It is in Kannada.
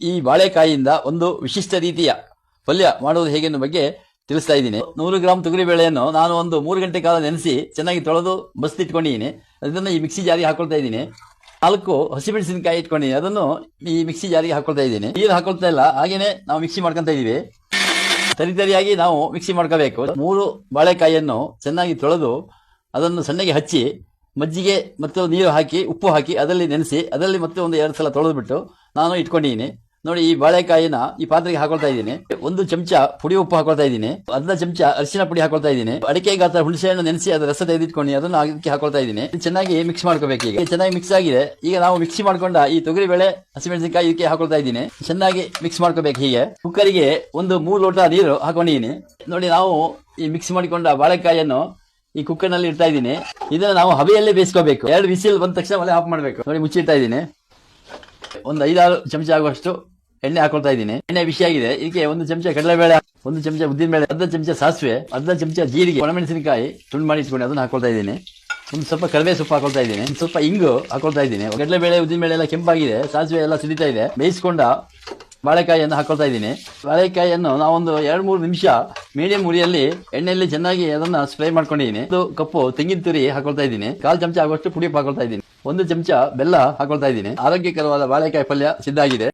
ಈ ಬಾಳೆಕಾಯಿಯಿಂದ ಒಂದು ವಿಶಿಷ್ಟ ರೀತಿಯ ಪಲ್ಯ ಮಾಡುವುದು ಹೇಗೆ ಅನ್ನೋ ಬಗ್ಗೆ ತಿಳಿಸ್ತಾ ಇದ್ದೀನಿ. 100 ಗ್ರಾಂ ತೊಗರಿ ಬೇಳೆಯನ್ನು ನಾನು ಒಂದು 3 ಗಂಟೆ ಕಾಲ ನೆನೆಸಿ ಚೆನ್ನಾಗಿ ತೊಳೆದು ಬಸ್ತಿಟ್ಕೊಂಡಿದ್ದೀನಿ. ಅದನ್ನು ಈ ಮಿಕ್ಸಿ ಜಾರಿಗೆ ಹಾಕೊಳ್ತಾ ಇದ್ದೀನಿ. 4 ಹಸಿಮೆಣಸಿನಕಾಯಿ ಇಟ್ಕೊಂಡಿದ್ದೀನಿ, ಅದನ್ನು ಈ ಮಿಕ್ಸಿ ಜಾರಿಗೆ ಹಾಕೊಳ್ತಾ ಇದ್ದೀನಿ. ನೀರು ಹಾಕೊಳ್ತಾ ಇಲ್ಲ, ಹಾಗೇನೆ ನಾವು ಮಿಕ್ಸಿ ಮಾಡ್ಕೊಂತ ಇದೀವಿ. ತರಿತರಿಯಾಗಿ ನಾವು ಮಿಕ್ಸಿ ಮಾಡ್ಕೋಬೇಕು. 3 ಬಾಳೆಕಾಯಿಯನ್ನು ಚೆನ್ನಾಗಿ ತೊಳೆದು ಅದನ್ನು ಸಣ್ಣಗೆ ಹಚ್ಚಿ ಮಜ್ಜಿಗೆ ಮತ್ತು ನೀರು ಹಾಕಿ ಉಪ್ಪು ಹಾಕಿ ಅದರಲ್ಲಿ ನೆನೆಸಿ ಅದರಲ್ಲಿ ಮತ್ತೆ ಒಂದು 2 ಸಲ ತೊಳೆದು ಬಿಟ್ಟು ನಾನು ಇಟ್ಕೊಂಡಿದ್ದೀನಿ. ನೋಡಿ, ಈ ಬಾಳೆಕಾಯಿನ ಈ ಪಾತ್ರೆಗೆ ಹಾಕೊಳ್ತಾ ಇದ್ದೀನಿ. 1 ಚಮಚ ಪುಡಿ ಉಪ್ಪು ಹಾಕೊಳ್ತಾ ಇದ್ದೀನಿ. ಅರ್ಧ ಚಮಚ ಅರಿಶಿನ ಪುಡಿ ಹಾಕೊಳ್ತಾ ಇದ್ದೀನಿ. ಅಡಿಕೆ ಗಾತ್ರ ಹುಣಸೆ ಹಣ್ಣು ನೆನೆಸಿ ಅದರ ರಸ ತೆಗೆದಿಟ್ಕೊಂಡು ಅದನ್ನು ಅದಕ್ಕೆ ಹಾಕೊಳ್ತಾ ಇದ್ದೀನಿ. ಚೆನ್ನಾಗಿ ಮಿಕ್ಸ್ ಮಾಡ್ಕೋಬೇಕು. ಈಗ ಚೆನ್ನಾಗಿ ಮಿಕ್ಸ್ ಆಗಿದೆ. ಈಗ ನಾವು ಮಿಕ್ಸಿ ಮಾಡ್ಕೊಂಡ ಈ ತೊಗರಿ ಬೇಳೆ ಹಸಿಮೆಣಸಿನಕಾಯಿ ಇದಕ್ಕೆ ಹಾಕೊಳ್ತಾ ಇದ್ದೀನಿ. ಚೆನ್ನಾಗಿ ಮಿಕ್ಸ್ ಮಾಡ್ಕೋಬೇಕು. ಹೀಗೆ ಕುಕ್ಕರಿಗೆ 3 ಲೋಟ ನೀರು ಹಾಕೊಂಡಿದ್ದೀನಿ. ನೋಡಿ, ನಾವು ಈ ಮಿಕ್ಸ್ ಮಾಡಿಕೊಂಡ ಬಾಳೆಕಾಯಿಯನ್ನು ಈ ಕುಕ್ಕರ್ ನಲ್ಲಿ ಇಡ್ತಾ ಇದ್ದೀನಿ. ಇದನ್ನ ನಾವು ಹಬೆಯಲ್ಲೇ ಬೇಯಿಸ್ಕೋಬೇಕು. 2 ವಿಸಿಲ್ ಬಂದ ತಕ್ಷಣ ಒಲೆ ಆಫ್ ಮಾಡಬೇಕು. ನೋಡಿ, ಮುಚ್ಚಿಡ್ತಾ ಇದ್ದೀನಿ. ಒಂದು 5-6 ಚಮಚ ಆಗುವಷ್ಟು ಎಣ್ಣೆ ಹಾಕೊಳ್ತಾ ಇದ್ದೀನಿ. ಎಣ್ಣೆ ಬಿಸಿ ಆಗಿದೆ. ಇದಕ್ಕೆ 1 ಚಮಚ ಕಡಲೆಬೇಳೆ, 1 ಚಮಚ ಉದ್ದಿನಬೇಳೆ, ಅರ್ಧ ಚಮಚ ಸಾಸಿವೆ, ಅರ್ಧ ಚಮಚ ಜೀರಿಗೆ, ಒಣಮೆಣಸಿನಕಾಯಿ ತುಂಡು ಮಾಡಿ ಇಟ್ಕೊಂಡು ಅದನ್ನ ಹಾಕೊಳ್ತಾ ಇದ್ದೀನಿ. ಒಂದು ಸ್ವಲ್ಪ ಕರಿಬೇವು ಸೊಪ್ಪು ಹಾಕೊಳ್ತಾ ಇದ್ದೀನಿ. ಸ್ವಲ್ಪ ಇಂಗು ಹಾಕೊಳ್ತಾ ಇದ್ದೀನಿ. ಕಡಲೆಬೇಳೆ ಉದ್ದಿನಬೇಳೆ ಎಲ್ಲ ಕೆಂಪಾಗಿದೆ, ಸಾಸಿವೆ ಎಲ್ಲ ಸಿಡಿತಾ ಇದೆ. ಬೇಯಿಸ್ಕೊಂಡ ಬಾಳೆಕಾಯಿಯನ್ನು ಹಾಕೊಳ್ತಾ ಇದ್ದೀನಿ. ಬಾಳೆಕಾಯಿಯನ್ನು ನಾವೊಂದು 2-3 ನಿಮಿಷ ಮೀಡಿಯಂ ಉರಿಯಲ್ಲಿ ಎಣ್ಣೆಯಲ್ಲಿ ಚೆನ್ನಾಗಿ ಅದನ್ನ ಫ್ರೈ ಮಾಡ್ಕೊಂಡಿದ್ದೀನಿ. 1 ಕಪ್ಪು ತೆಂಗಿನ ತುರಿ ಹಾಕೊಳ್ತಾ ಇದ್ದೀನಿ. 1/4 ಚಮಚ ಆಗುವಷ್ಟು ಪುಡಿ ಹಾಕೊಳ್ತಾ ಇದ್ದೀನಿ. 1 ಚಮಚ ಬೆಲ್ಲ ಹಾಕೊಳ್ತಾ ಇದ್ದೀನಿ. ಆರೋಗ್ಯಕರವಾದ ಬಾಳೆಕಾಯಿ ಪಲ್ಯ ಸಿದ್ಧ ಆಗಿದೆ.